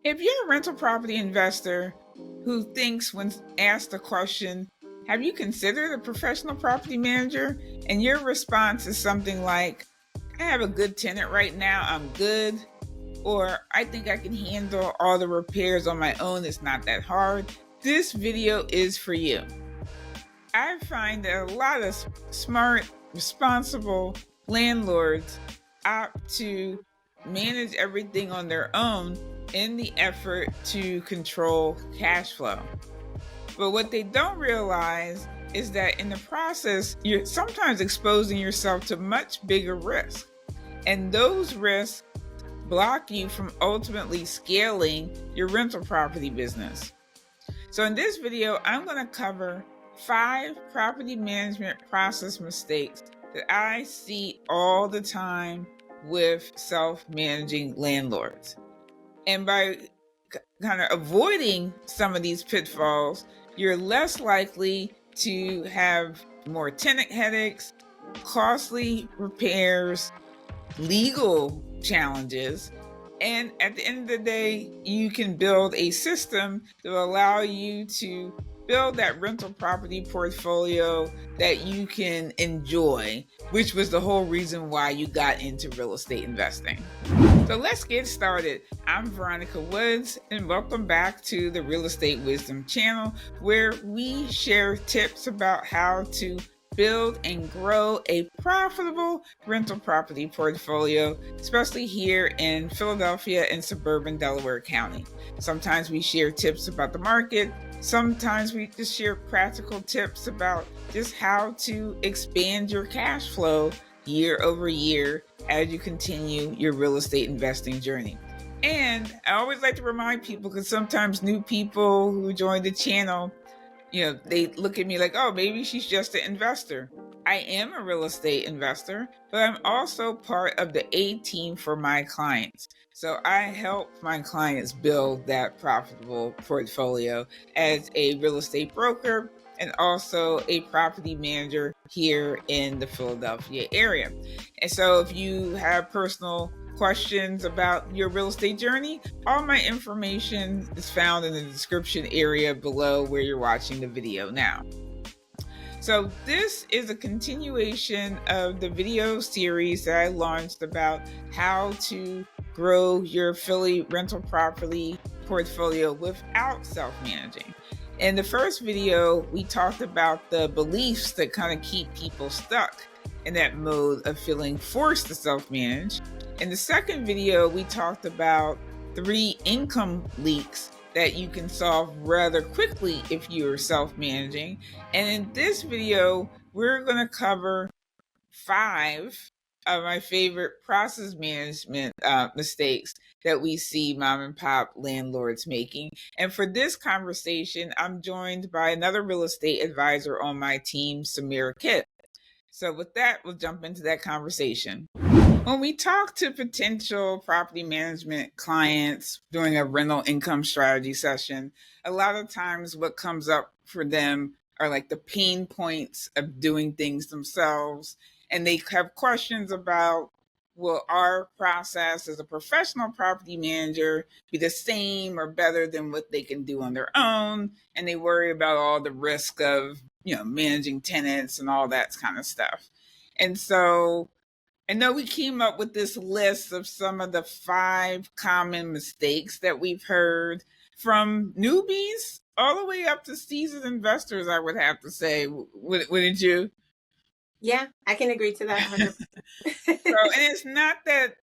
If you're a rental property investor who thinks when asked the question, have you considered a professional property manager? And your response is something like, I have a good tenant right now, I'm good. Or I think I can handle all the repairs on my own, it's not that hard. This video is for you. I find that a lot of smart, responsible landlords opt to manage everything on their own in the effort to control cash flow. But what they don't realize is that in the process, you're sometimes exposing yourself to much bigger risks. And those risks block you from ultimately scaling your rental property business. So in this video, I'm going to cover 5 property management process mistakes that I see all the time with self-managing landlords. And by kind of avoiding some of these pitfalls, you're less likely to have more tenant headaches, costly repairs, legal challenges, and at the end of the day, you can build a system that will allow you to build that rental property portfolio that you can enjoy, which was the whole reason why you got into real estate investing. So let's get started. I'm Veronica Woods, and welcome back to the Real Estate Wisdom channel, where we share tips about how to build and grow a profitable rental property portfolio, especially here in Philadelphia and suburban Delaware County. Sometimes we share tips about the market. Sometimes we just share practical tips about just how to expand your cash flow year over year as you continue your real estate investing journey. And I always like to remind people, because sometimes new people who join the channel, they look at me like, oh, maybe she's just an investor. I am a real estate investor, but I'm also part of the A team for my clients. So I help my clients build that profitable portfolio as a real estate broker and also a property manager here in the Philadelphia area. And so if you have personal questions about your real estate journey, all my information is found in the description area below where you're watching the video now. So this is a continuation of the video series that I launched about how to grow your Philly rental property portfolio without self-managing. In the first video, we talked about the beliefs that kind of keep people stuck in that mode of feeling forced to self-manage. In the second video, we talked about 3 income leaks that you can solve rather quickly if you're self-managing. And in this video, we're going to cover 5 of my favorite process management mistakes that we see mom and pop landlords making. And for this conversation, I'm joined by another real estate advisor on my team, Samira Kiett. So with that, we'll jump into that conversation. When we talk to potential property management clients during a rental income strategy session, a lot of times what comes up for them are like the pain points of doing things themselves. And they have questions about, will our process as a professional property manager be the same or better than what they can do on their own? And they worry about all the risk of, managing tenants and all that kind of stuff. And so I know we came up with this list of some of the 5 common mistakes that we've heard from newbies all the way up to seasoned investors, I would have to say. Wouldn't you? Yeah, I can agree to that 100%. And it's not that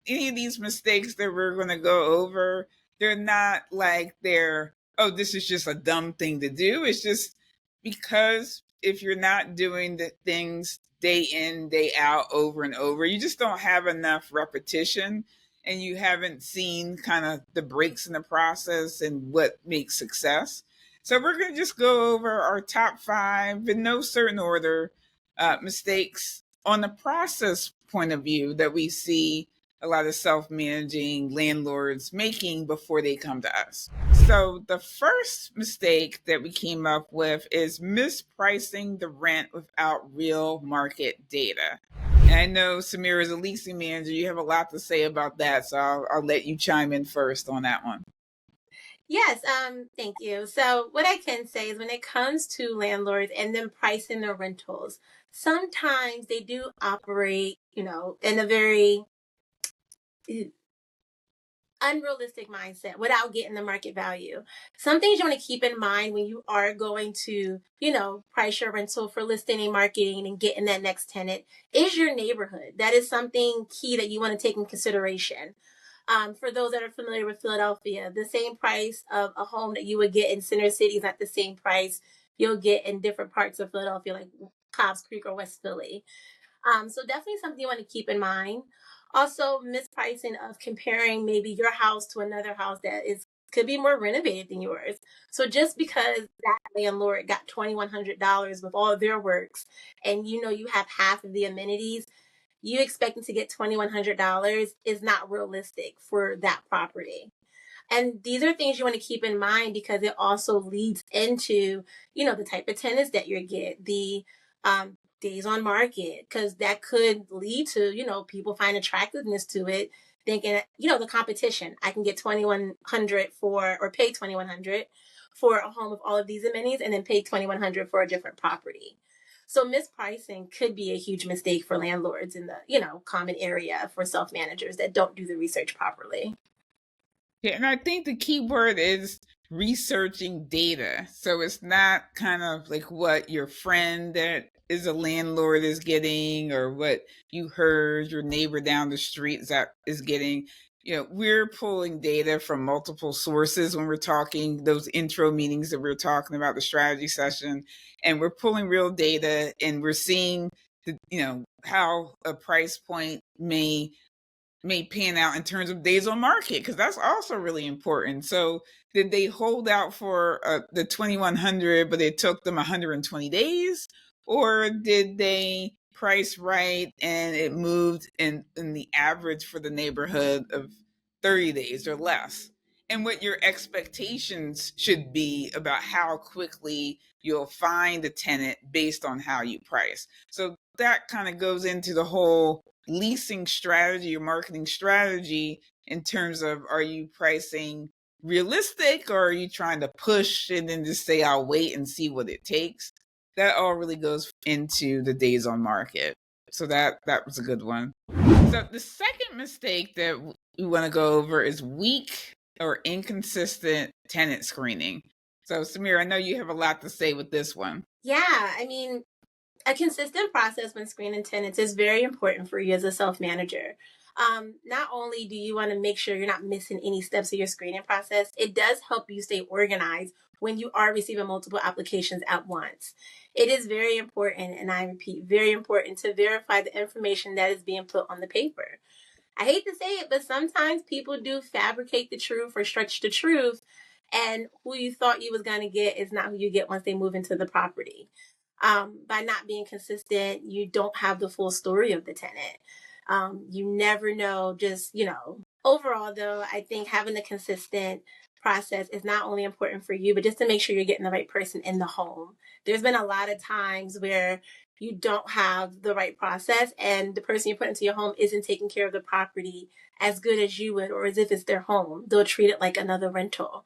any of these mistakes that we're going to go over, they're not like this is just a dumb thing to do. It's just because if you're not doing the things day in, day out, over and over, you just don't have enough repetition and you haven't seen kind of the breaks in the process and what makes success. So we're going to just go over our top 5 in no certain order mistakes on the process point of view that we see a lot of self-managing landlords making before they come to us. So the first mistake that we came up with is mispricing the rent without real market data. And I know Samira is a leasing manager. You have a lot to say about that, so I'll let you chime in first on that one. Yes, thank you. So what I can say is when it comes to landlords and them pricing their rentals, sometimes they do operate, in a very unrealistic mindset without getting the market value. Some things you want to keep in mind when you are going to, price your rental for listing and marketing and getting that next tenant is your neighborhood. That is something key that you want to take in consideration. For those that are familiar with Philadelphia, the same price of a home that you would get in Center City is not the same price you'll get in different parts of Philadelphia, like Cobbs Creek or West Philly. So definitely something you want to keep in mind. Also, mispricing of comparing maybe your house to another house that is could be more renovated than yours. So just because that landlord got $2,100 with all of their works, and you have half of the amenities, you expecting to get $2,100 is not realistic for that property. And these are things you want to keep in mind because it also leads into, the type of tenants that you get, the days on market, because that could lead to, people find attractiveness to it, thinking, the competition. I can get 2,100 for, or pay 2,100 for a home with all of these amenities and then pay 2,100 for a different property. So mispricing could be a huge mistake for landlords in the, common area for self managers that don't do the research properly. Yeah, and I think the key word is researching data. So it's not kind of like what your friend that is a landlord is getting or what you heard your neighbor down the street is getting. We're pulling data from multiple sources when we're talking those intro meetings that we're talking about, the strategy session, and we're pulling real data and we're seeing how a price point may pan out in terms of days on market, because that's also really important. So did they hold out for the 2100 but it took them 120 days, or did they price right and it moved in the average for the neighborhood of 30 days or less, and what your expectations should be about how quickly you'll find a tenant based on how you price. So that kind of goes into the whole leasing strategy or marketing strategy in terms of, are you pricing realistic or are you trying to push and then just say I'll wait and see what it takes? That all really goes into the days on market. So that was a good one. So the second mistake that we want to go over is weak or inconsistent tenant screening. So Samira, I know you have a lot to say with this one. Yeah, I mean, a consistent process when screening tenants is very important for you as a self manager. Not only do you want to make sure you're not missing any steps of your screening process, it does help you stay organized when you are receiving multiple applications at once. It is very important, and I repeat, very important to verify the information that is being put on the paper. I hate to say it, but sometimes people do fabricate the truth or stretch the truth, and who you thought you was going to get is not who you get once they move into the property. By not being consistent, you don't have the full story of the tenant. You never know, just, overall, though, I think having a consistent process is not only important for you, but just to make sure you're getting the right person in the home. There's been a lot of times where you don't have the right process and the person you put into your home isn't taking care of the property as good as you would or as if it's their home. They'll treat it like another rental.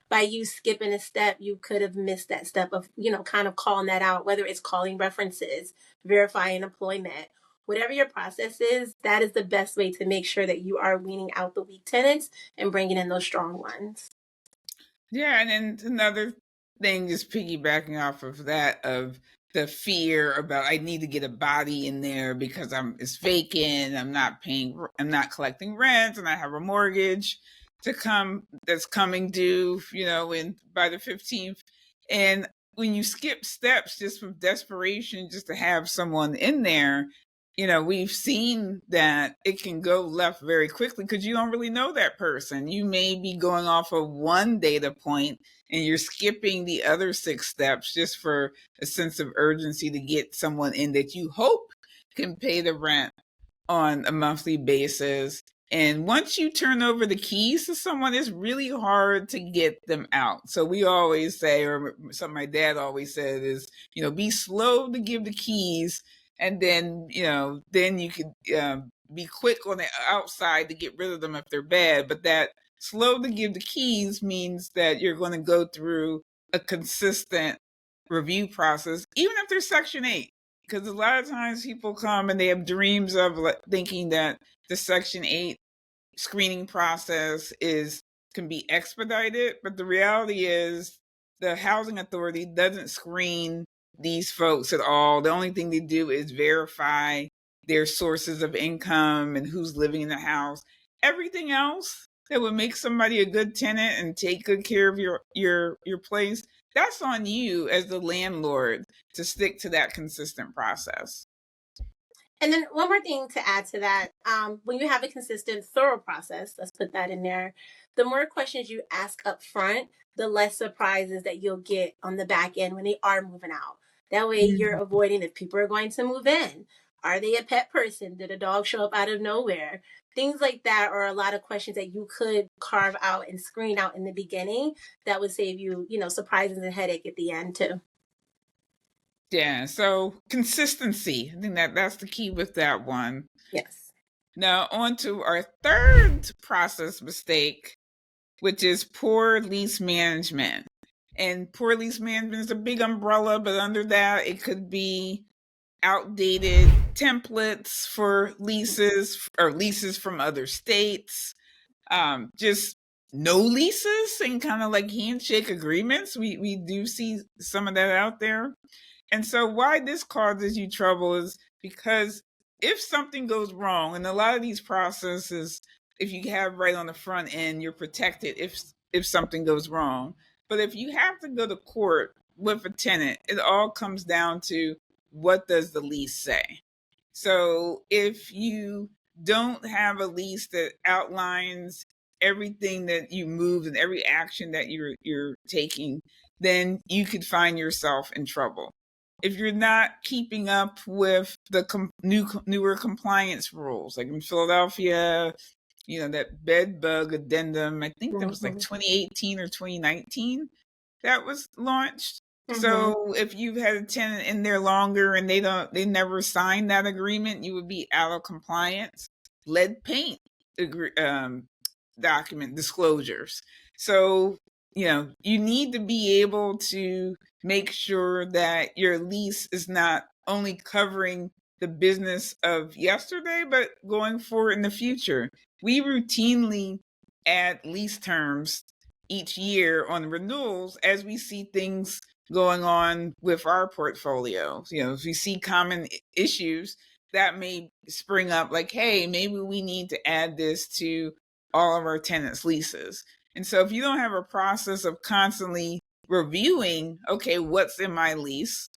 By you skipping a step, you could have missed that step of, kind of calling that out, whether it's calling references, verifying employment, whatever your process is, that is the best way to make sure that you are weaning out the weak tenants and bringing in those strong ones. Yeah, and then another thing, just piggybacking off of that, of the fear about I need to get a body in there because it's vacant, I'm not collecting rent, and I have a mortgage that's coming due, in by the 15th. And when you skip steps just from desperation, just to have someone in there, we've seen that it can go left very quickly because you don't really know that person. You may be going off of one data point and you're skipping the other 6 steps just for a sense of urgency to get someone in that you hope can pay the rent on a monthly basis. And once you turn over the keys to someone, it's really hard to get them out. So we always say, or something my dad always said is, be slow to give the keys, and then then you could be quick on the outside to get rid of them if they're bad. But that Slow to give the keys means that you're going to go through a consistent review process, even if there's Section 8. Because a lot of times people come and they have dreams of thinking that the Section 8 screening process can be expedited, but the reality is the housing authority doesn't screen these folks at all. The only thing they do is verify their sources of income and who's living in the house. Everything else that would make somebody a good tenant and take good care of your place, that's on you as the landlord to stick to that consistent process. And then one more thing to add to that, when you have a consistent, thorough process, let's put that in there, the more questions you ask up front, the less surprises that you'll get on the back end when they are moving out. That way you're avoiding if people are going to move in. Are they a pet person? Did a dog show up out of nowhere? Things like that are a lot of questions that you could carve out and screen out in the beginning that would save you, surprises and headache at the end too. Yeah, so consistency. I think that's the key with that one. Yes. Now, on to our third process mistake, which is poor lease management. And poor lease management is a big umbrella, but under that, it could be outdated templates for leases or leases from other states, just no leases and kind of like handshake agreements. We do see some of that out there. And so why this causes you trouble is because if something goes wrong, and a lot of these processes, if you have right on the front end, you're protected if something goes wrong. But if you have to go to court with a tenant, it all comes down to what does the lease say? So if you don't have a lease that outlines everything that you moved and every action that you're taking, then you could find yourself in trouble. If you're not keeping up with the newer compliance rules, like in Philadelphia, that bed bug addendum, I think that was like 2018 or 2019 that was launched. So if you've had a tenant in there longer and they never signed that agreement, you would be out of compliance. Lead paint document disclosures. So, you need to be able to make sure that your lease is not only covering the business of yesterday, but going forward in the future. We routinely add lease terms each year on renewals as we see things going on with our portfolio. If we see common issues that may spring up, like, hey, maybe we need to add this to all of our tenants' leases. And so if you don't have a process of constantly reviewing, okay, what's in my lease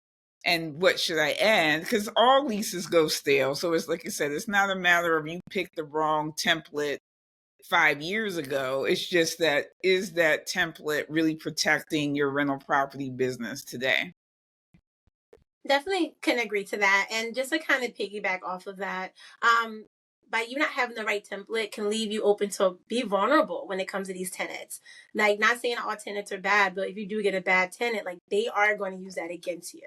and what should I add? Because all leases go stale. So it's like you said, it's not a matter of you picked the wrong template 5 years ago. It's just that, is that template really protecting your rental property business today? Definitely can agree to that. And just to kind of piggyback off of that, by you not having the right template can leave you open to be vulnerable when it comes to these tenants. Like, not saying all tenants are bad, but if you do get a bad tenant, like, they are going to use that against you.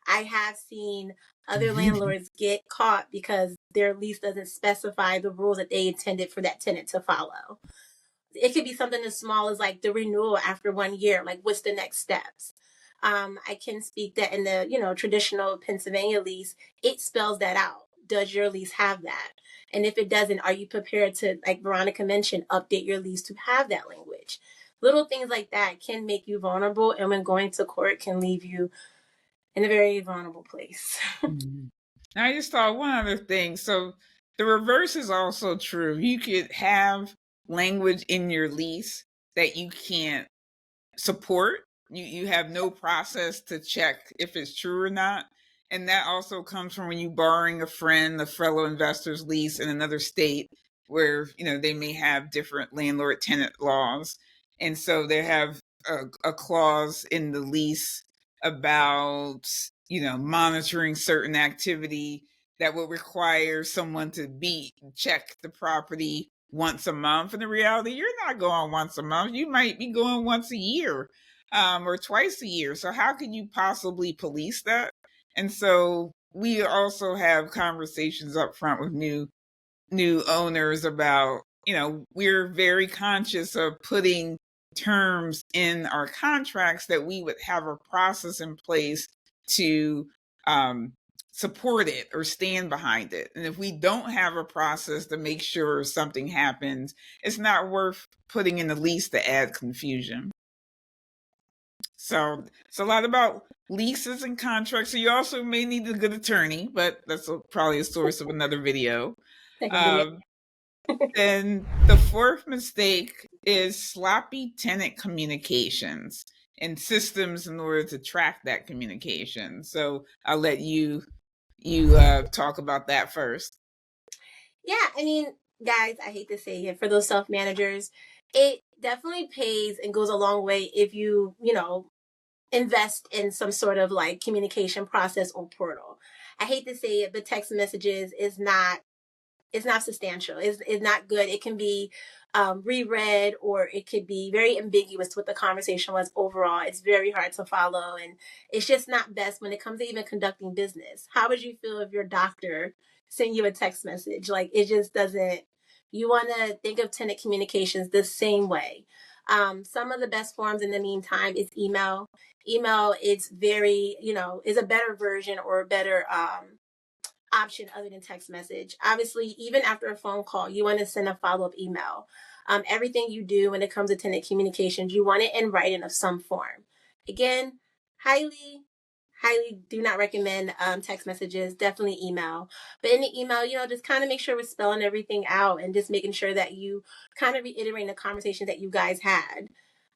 I have seen other landlords get caught because their lease doesn't specify the rules that they intended for that tenant to follow. It could be something as small as like the renewal after 1 year, like what's the next steps. I can speak that in the traditional Pennsylvania lease, it spells that out. Does your lease have that? And if it doesn't, are you prepared to, like Veronica mentioned, update your lease to have that language? Little things like that can make you vulnerable, and when going to court can leave you in a very vulnerable place. Now, I just thought one other thing. So the reverse is also true. You could have language in your lease that you can't support. You have no process to check if it's true or not. And that also comes from when you borrowing a friend, a fellow investor's lease in another state where, they may have different landlord tenant laws. And so they have a clause in the lease about, monitoring certain activity that will require someone to check the property once a month. And the reality, you're not going once a month. You might be going once a year, or twice a year. So how can you possibly police that? And so we also have conversations up front with new owners about we're very conscious of putting terms in our contracts that we would have a process in place to support it or stand behind it. And if we don't have a process to make sure something happens, it's not worth putting in the lease to add confusion. So it's a lot about leases and contracts. So you also may need a good attorney, but that's probably a source of another video. Then the fourth mistake is sloppy tenant communications and systems in order to track that communication. So I'll let you talk about that first. Yeah, I mean, guys, I hate to say it, for those self managers, it definitely pays and goes a long way if you invest in some sort of like communication process or portal. I hate to say it, but text messages is not, it's not substantial. It's not good. It can be reread, or it could be very ambiguous to what the conversation was overall. It's very hard to follow, and it's just not best when it comes to even conducting business. How would you feel if your doctor sent you a text message? Like, it just doesn't. You want to think of tenant communications the same way. Some of the best forms in the meantime is email. Email, it's very, is a better version or a better option other than text message. Obviously, even after a phone call, you want to send a follow-up email. Everything you do when it comes to tenant communications, you want it in writing of some form. Again, highly, highly do not recommend text messages. Definitely email. But in the email, just kind of make sure we're spelling everything out and just making sure that you kind of reiterate the conversation that you guys had.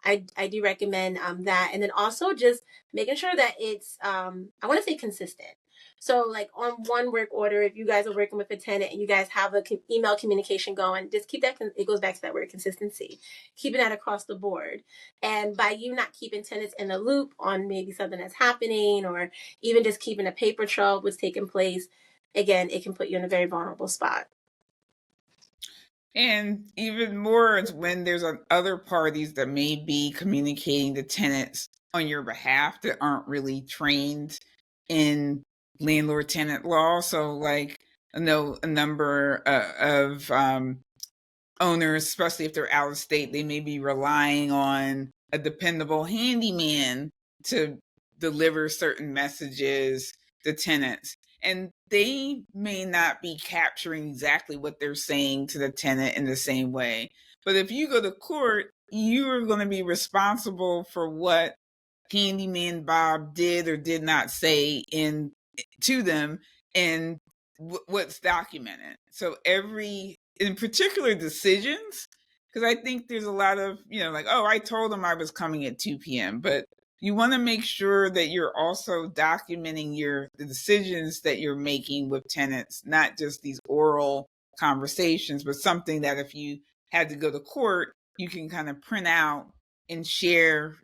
I do recommend that. And then also just making sure that it's, I want to say consistent. So like on one work order, if you guys are working with a tenant and you guys have a email communication going, just keep that. It goes back to that word consistency, keeping that across the board. And by you not keeping tenants in the loop on maybe something that's happening, or even just keeping a paper trail of what's taking place, again, it can put you in a very vulnerable spot. And even more is when there's other parties that may be communicating to tenants on your behalf that aren't really trained in landlord tenant law. So like I know a number of owners, especially if they're out of state, they may be relying on a dependable handyman to deliver certain messages to tenants. And they may not be capturing exactly what they're saying to the tenant in the same way. But if you go to court, you are going to be responsible for what handyman Bob did or did not say to them, and what's documented. So in particular decisions, because I think there's a lot of, like, oh, I told them I was coming at 2 p.m. But you want to make sure that you're also documenting the decisions that you're making with tenants, not just these oral conversations, but something that if you had to go to court, you can kind of print out and share,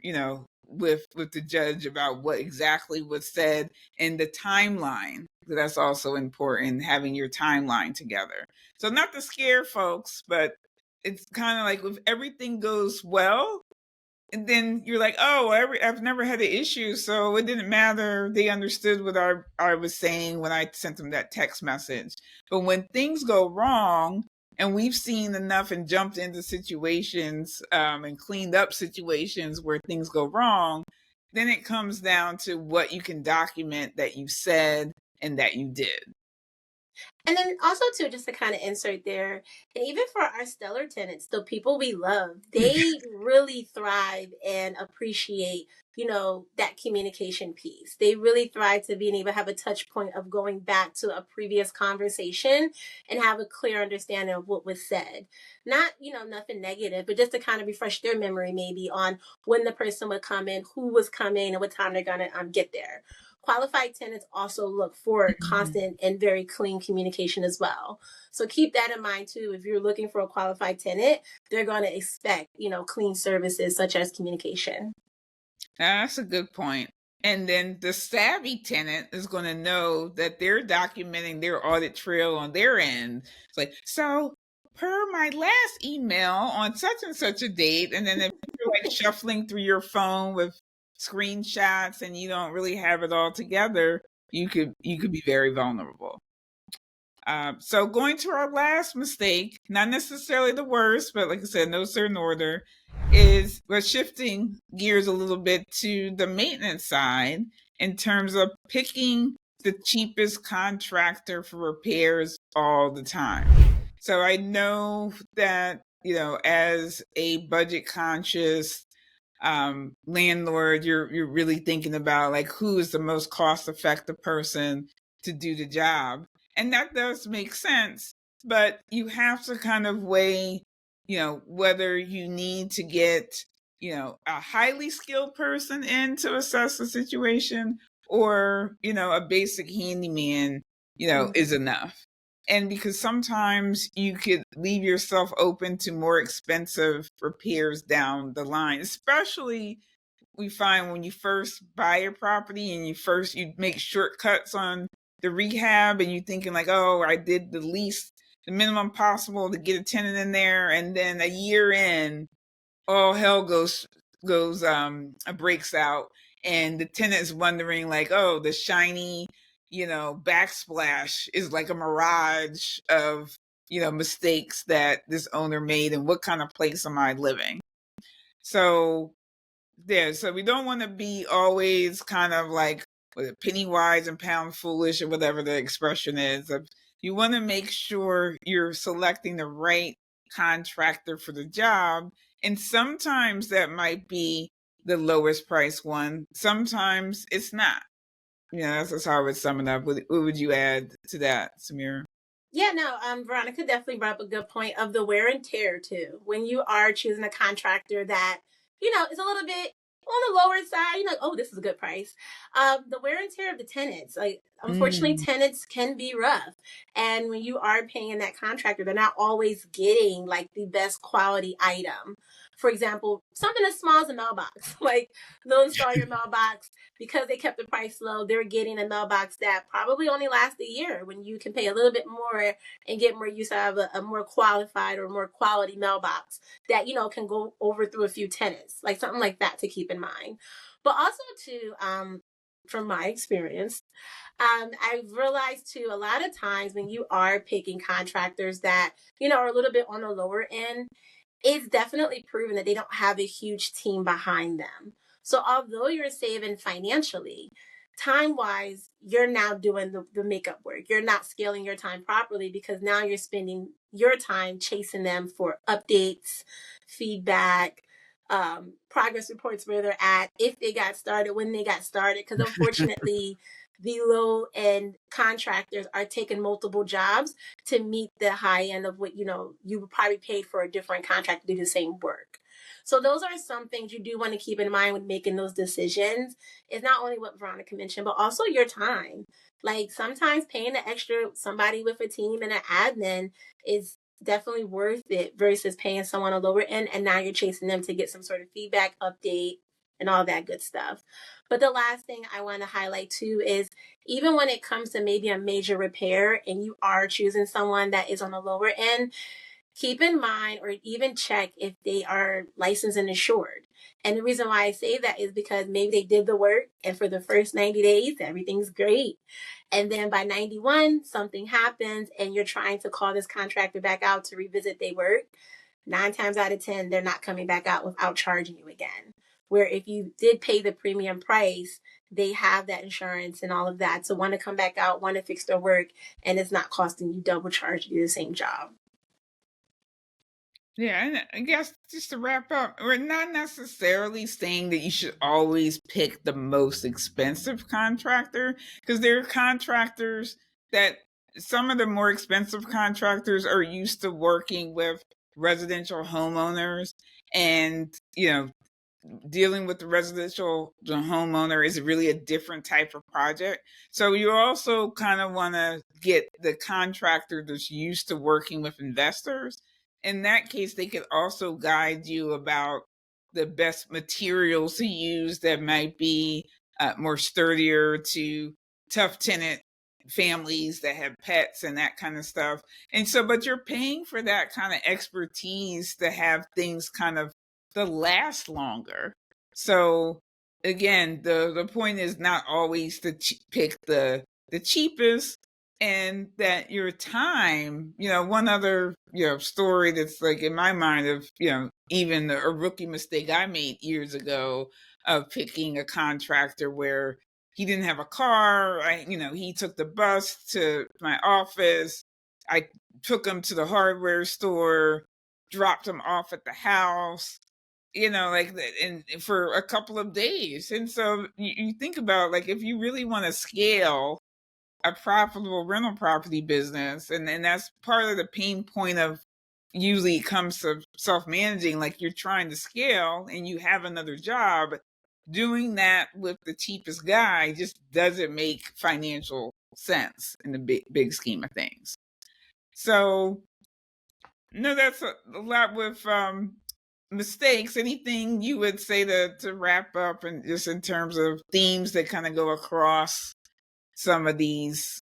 with the judge about what exactly was said and the timeline. That's also important, having your timeline together. So not to scare folks, but it's kind of like if everything goes well, and then you're like, oh, I've never had an issue, so it didn't matter. They understood what I was saying when I sent them that text message. But when things go wrong, and we've seen enough and jumped into situations and cleaned up situations where things go wrong, then it comes down to what you can document that you said and that you did. And then also too, just to kind of insert there, and even for our stellar tenants, the people we love, they really thrive and appreciate, that communication piece. They really thrive to being able to have a touch point of going back to a previous conversation and have a clear understanding of what was said. Not, nothing negative, but just to kind of refresh their memory maybe on when the person would come in, who was coming, and what time they're gonna get there. Qualified tenants also look for constant and very clean communication as well. So keep that in mind too. If you're looking for a qualified tenant, they're going to expect, clean services such as communication. That's a good point. And then the savvy tenant is going to know that they're documenting their audit trail on their end. It's like, so per my last email on such and such a date, and then if you're like shuffling through your phone with screenshots and you don't really have it all together, you could be very vulnerable. So going to our last mistake, not necessarily the worst, but like I said, no certain order, is we're shifting gears a little bit to the maintenance side in terms of picking the cheapest contractor for repairs all the time. So I know that, as a budget conscious landlord, you're really thinking about like who is the most cost effective person to do the job, and that does make sense. But you have to kind of weigh, whether you need to get, a highly skilled person in to assess the situation, or a basic handyman, is enough. And because sometimes you could leave yourself open to more expensive repairs down the line, especially we find when you first buy your property and you make shortcuts on the rehab, and you thinking like, oh, I did the minimum possible to get a tenant in there, and then a year in, all hell breaks out, and the tenant is wondering like, oh, the shiny, backsplash is like a mirage of, mistakes that this owner made, and what kind of place am I living? So so we don't want to be always kind of like penny wise and pound foolish, or whatever the expression is. You want to make sure you're selecting the right contractor for the job. And sometimes that might be the lowest price one. Sometimes it's not. That's how I would sum it up. What would you add to that, Samira? Yeah, no, Veronica definitely brought up a good point of the wear and tear too. When you are choosing a contractor that, is a little bit on the lower side, oh, this is a good price. The wear and tear of the tenants, like unfortunately, Mm. tenants can be rough. And when you are paying that contractor, they're not always getting like the best quality item. For example, something as small as a mailbox, like they'll install your mailbox because they kept the price low. They're getting a mailbox that probably only lasts a year when you can pay a little bit more and get more use out of a more qualified or more quality mailbox that, can go over through a few tenants, like something like that to keep in mind. But also to, from my experience, I've realized too, a lot of times when you are picking contractors that, are a little bit on the lower end, it's definitely proven that they don't have a huge team behind them. So although you're saving financially, time wise, you're now doing the makeup work. You're not scaling your time properly because now you're spending your time chasing them for updates, feedback, progress reports, where they're at, if they got started, when they got started. Because unfortunately, the low end contractors are taking multiple jobs to meet the high end of what you would probably pay for a different contract to do the same work. So those are some things you do want to keep in mind when making those decisions. It's not only what Veronica mentioned, but also your time. Like sometimes paying the extra somebody with a team and an admin is definitely worth it versus paying someone a lower end and now you're chasing them to get some sort of feedback update and all that good stuff. But the last thing I want to highlight too is even when it comes to maybe a major repair and you are choosing someone that is on the lower end, keep in mind or even check if they are licensed and insured. And the reason why I say that is because maybe they did the work and for the first 90 days, everything's great. And then by 91, something happens and you're trying to call this contractor back out to revisit their work. 9 times out of 10, they're not coming back out without charging you again. Where if you did pay the premium price, they have that insurance and all of that. So want to come back out, want to fix their work, and it's not costing you double charge to do the same job. Yeah, and I guess just to wrap up, we're not necessarily saying that you should always pick the most expensive contractor, because there are contractors that some of the more expensive contractors are used to working with residential homeowners, and dealing with the residential the homeowner is really a different type of project. So you also kind of want to get the contractor that's used to working with investors. In that case, they could also guide you about the best materials to use that might be more sturdier to tough tenant families that have pets and that kind of stuff. And so, but you're paying for that kind of expertise to have things kind of to last longer. So again, the point is not always to pick the cheapest, and that your time, one other, story that's like in my mind of, even a rookie mistake I made years ago of picking a contractor where he didn't have a car. He took the bus to my office. I took him to the hardware store, dropped him off at the house, like that, and for a couple of days. And so you think about, like, if you really want to scale a profitable rental property business, and that's part of the pain point of usually it comes to self-managing, like you're trying to scale and you have another job, doing that with the cheapest guy just doesn't make financial sense in the big scheme of things. So no, that's a lot with mistakes. Anything you would say to wrap up, and just in terms of themes that kind of go across some of these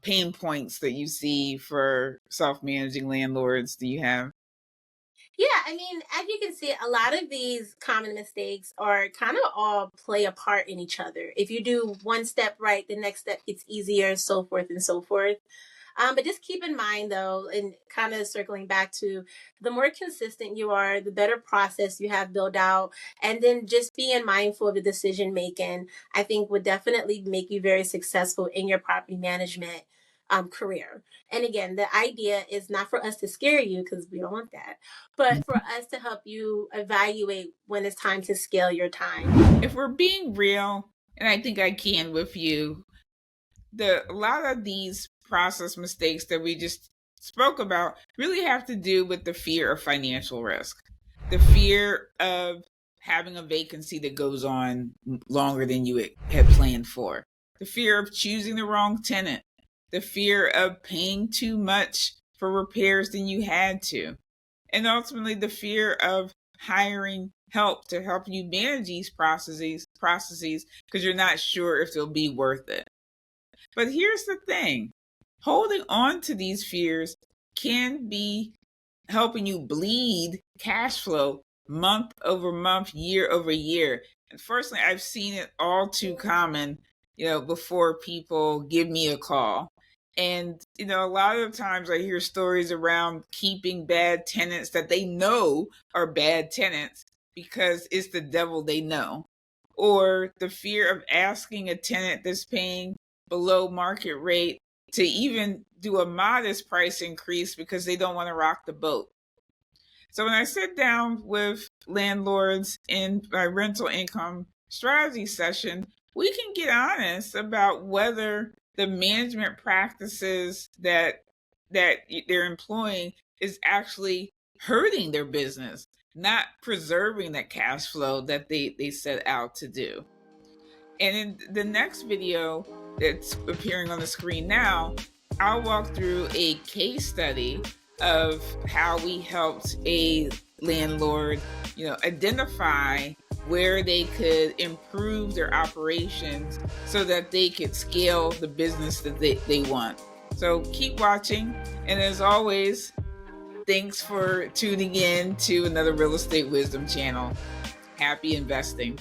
pain points that you see for self-managing landlords, do you have? Yeah, I mean, as you can see, a lot of these common mistakes are kind of all play a part in each other. If you do one step right, the next step gets easier, so forth and so forth. But just keep in mind, though, and kind of circling back to the more consistent you are, the better process you have built out. And then just being mindful of the decision making, I think would definitely make you very successful in your property management career. And again, the idea is not for us to scare you because we don't want that, but for us to help you evaluate when it's time to scale your time. If we're being real, and I think I can with you, a lot of these process mistakes that we just spoke about really have to do with the fear of financial risk, the fear of having a vacancy that goes on longer than you had planned for, the fear of choosing the wrong tenant, the fear of paying too much for repairs than you had to, and ultimately the fear of hiring help to help you manage these processes because you're not sure if they'll be worth it. But here's the thing, holding on to these fears can be helping you bleed cash flow month over month, year over year. And personally, I've seen it all too common, before people give me a call. And, a lot of times I hear stories around keeping bad tenants that they know are bad tenants because it's the devil they know. Or the fear of asking a tenant that's paying below market rate to even do a modest price increase because they don't want to rock the boat. So when I sit down with landlords in my rental income strategy session, we can get honest about whether the management practices that they're employing is actually hurting their business, not preserving that cash flow that they set out to do. And in the next video that's appearing on the screen now, I'll walk through a case study of how we helped a landlord, identify where they could improve their operations so that they could scale the business that they want. So keep watching. And as always, thanks for tuning in to another Real Estate Wisdom channel. Happy investing.